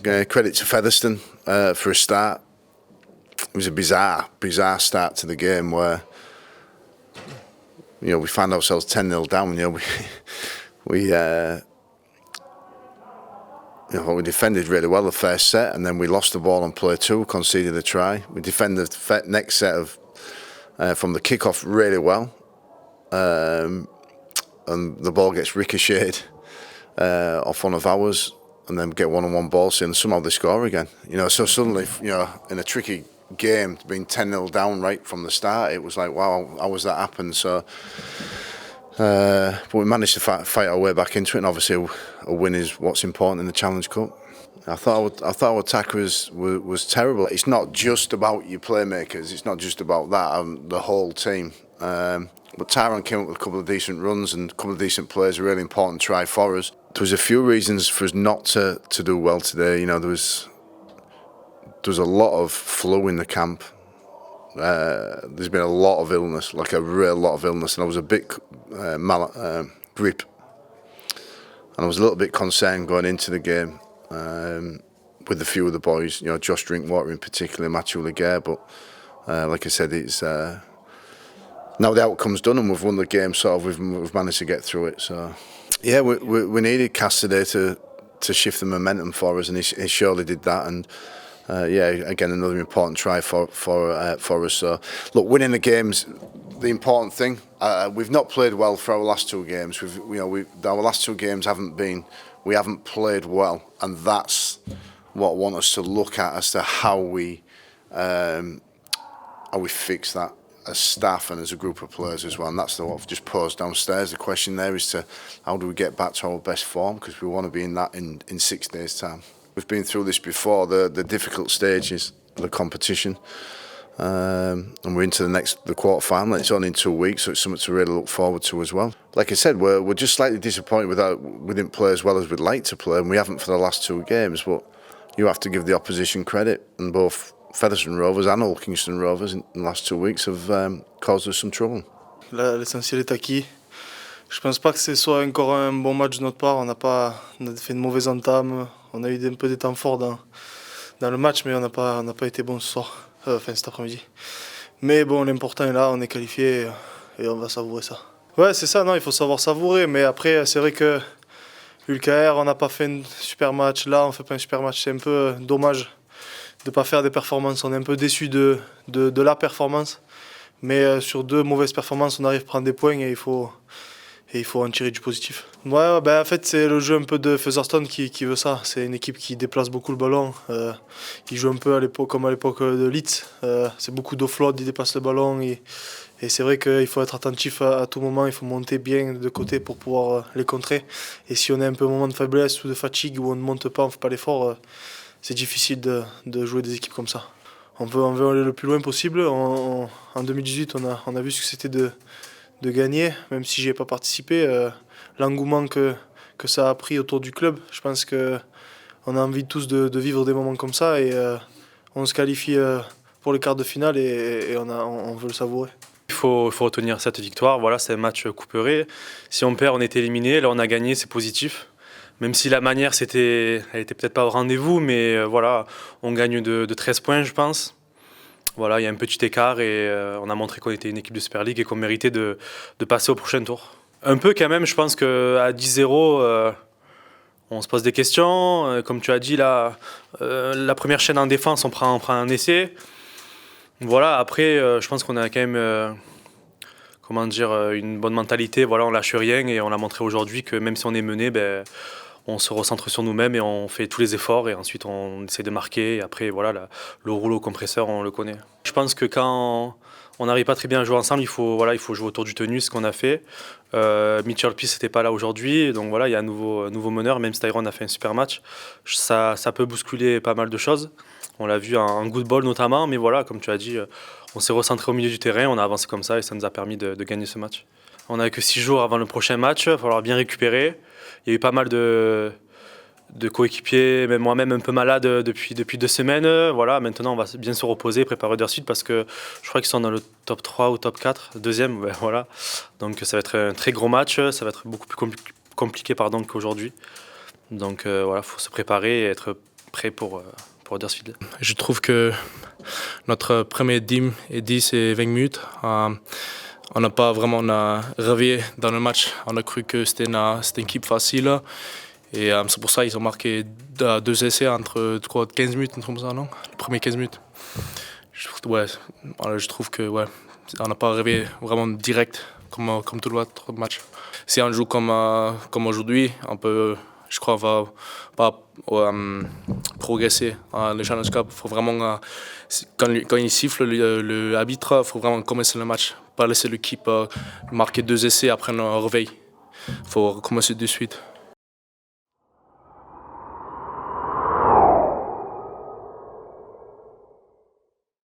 Credit to Featherstone for a start. It was a bizarre start to the game where we found ourselves 10-0 down. We defended really well the first set, and then we lost the ball on play 2, conceded a try. We defended the next set from the kickoff really well, and the ball gets ricocheted off one of ours, and then get one-on-one balls in, and somehow they score again. So suddenly, in a tricky game, being 10-0 down right from the start, it was like, wow, how was that happen? So, but we managed to fight our way back into it, and obviously a win is what's important in the Challenge Cup. I thought our attack was terrible. It's not just about your playmakers. It's not just about that. The whole team. But Tyrone came up with a couple of decent runs and a couple of decent plays. A really important try for us. There was a few reasons for us not to do well today. There was a lot of flu in the camp. There's been a lot of illness, like a real lot of illness, and I was a bit grip, and I was a little bit concerned going into the game with a few of the boys. Josh Drinkwater in particular, Matthew Laguerre. But like I said, it's now the outcome's done, and we've won the game. We've managed to get through it. So yeah, we needed Cass today to shift the momentum for us, and he surely did that. And again, another important try for us. So, look, winning the game's the important thing. We've not played well for our last 2 games. Our last 2 games we haven't played well, and that's what I want us to look at as to how we fix that as staff and as a group of players as well. And that's what I've just posed downstairs. The question there is to how do we get back to our best form, because we want to be in that in 6 days' time. We've been through this before, the difficult stages of the competition, and we're into the quarter final. It's only in 2 weeks, so it's something to really look forward to as well. Like I said, we're just slightly disappointed we didn't play as well as we'd like to play, and we haven't for the last 2 games. But you have to give the opposition credit, and both Featherstone Rovers and Hull Kingston Rovers in the last 2 weeks have caused us some trouble. L'essentiel est acquis. Je pense pas que ce soit encore un bon match de notre part. On a fait une mauvaise entame. On a eu un peu des temps forts dans le match, mais on n'a pas été bon ce soir, cet après-midi. Mais bon, l'important est là, on est qualifié et on va savourer ça. Ouais, c'est ça, non, il faut savoir savourer. Mais après, c'est vrai que ULKR, on n'a pas fait un super match. Là, on fait pas un super match. C'est un peu dommage de ne pas faire des performances. On est un peu déçu de la performance. Mais sur 2 mauvaises performances, on arrive à prendre des points et il faut en tirer du positif. Ouais, en fait, c'est le jeu un peu de Featherstone qui veut ça. C'est une équipe qui déplace beaucoup le ballon. Ils jouent un peu comme à l'époque de Leeds. C'est beaucoup d'offload, ils dépassent le ballon. Et c'est vrai qu'il faut être attentif à tout moment. Il faut monter bien de côté pour pouvoir les contrer. Et si on a un peu un moment de faiblesse ou de fatigue où on ne monte pas, on ne fait pas l'effort, c'est difficile de jouer des équipes comme ça. On veut aller le plus loin possible. En 2018, on a vu ce que c'était de gagner, même si j'y ai pas participé. L'engouement que ça a pris autour du club, je pense qu'on a envie tous de vivre des moments comme ça, et on se qualifie pour les quarts de finale et on veut le savourer. Il faut retenir cette victoire. Voilà, c'est un match couperé. Si on perd, on est éliminé. Là, on a gagné, c'est positif. Même si la manière, elle était peut-être pas au rendez-vous, mais voilà, on gagne de 13 points, je pense. Voilà, il y a un petit écart et on a montré qu'on était une équipe de Super League et qu'on méritait de passer au prochain tour. Un peu quand même, je pense qu'à 10-0, on se pose des questions. Comme tu as dit, là, la première chaîne en défense, on prend un essai. Voilà, après, je pense qu'on a quand même une bonne mentalité. Voilà, on lâche rien et on a montré aujourd'hui que même si on est mené, on se recentre sur nous-mêmes et on fait tous les efforts et ensuite on essaie de marquer. Et après, voilà, le rouleau compresseur, on le connaît. Je pense que quand on n'arrive pas très bien à jouer ensemble, il faut jouer autour du tenus, ce qu'on a fait. Mitchell Pearce n'était pas là aujourd'hui, donc voilà, il y a un nouveau meneur. Même si Tyrone a fait un super match, ça peut bousculer pas mal de choses. On l'a vu en good ball notamment, mais voilà, comme tu as dit, on s'est recentré au milieu du terrain, on a avancé comme ça et ça nous a permis de gagner ce match. On n'a que 6 jours avant le prochain match, il va falloir bien récupérer. Il y a eu pas mal de coéquipiers, même moi-même un peu malade depuis 2 semaines. Voilà, maintenant on va bien se reposer, préparer Huddersfield parce que je crois qu'ils sont dans le top 3 ou top 4, deuxième. Voilà. Donc ça va être un très gros match, ça va être beaucoup plus compliqué qu'aujourd'hui. Donc voilà, il faut se préparer et être prêt pour Huddersfield. Je trouve que notre premier 10 et 20 minutes, on n'a pas vraiment réveillé dans le match. On a cru que c'était une équipe facile. Et c'est pour ça qu'ils ont marqué 2 essais entre 15 minutes, comme ça, non? Les premiers 15 minutes. Je trouve que on n'a pas réveillé vraiment direct comme tout l'autre match. Si on joue comme aujourd'hui, on peut, je crois, va pas progresser. Le Challenge Cup, faut vraiment, quand il siffle l'arbitre, il faut vraiment commencer le match. Pas laisser l'équipe marquer 2 essais après un réveil. Il faut commencer de suite.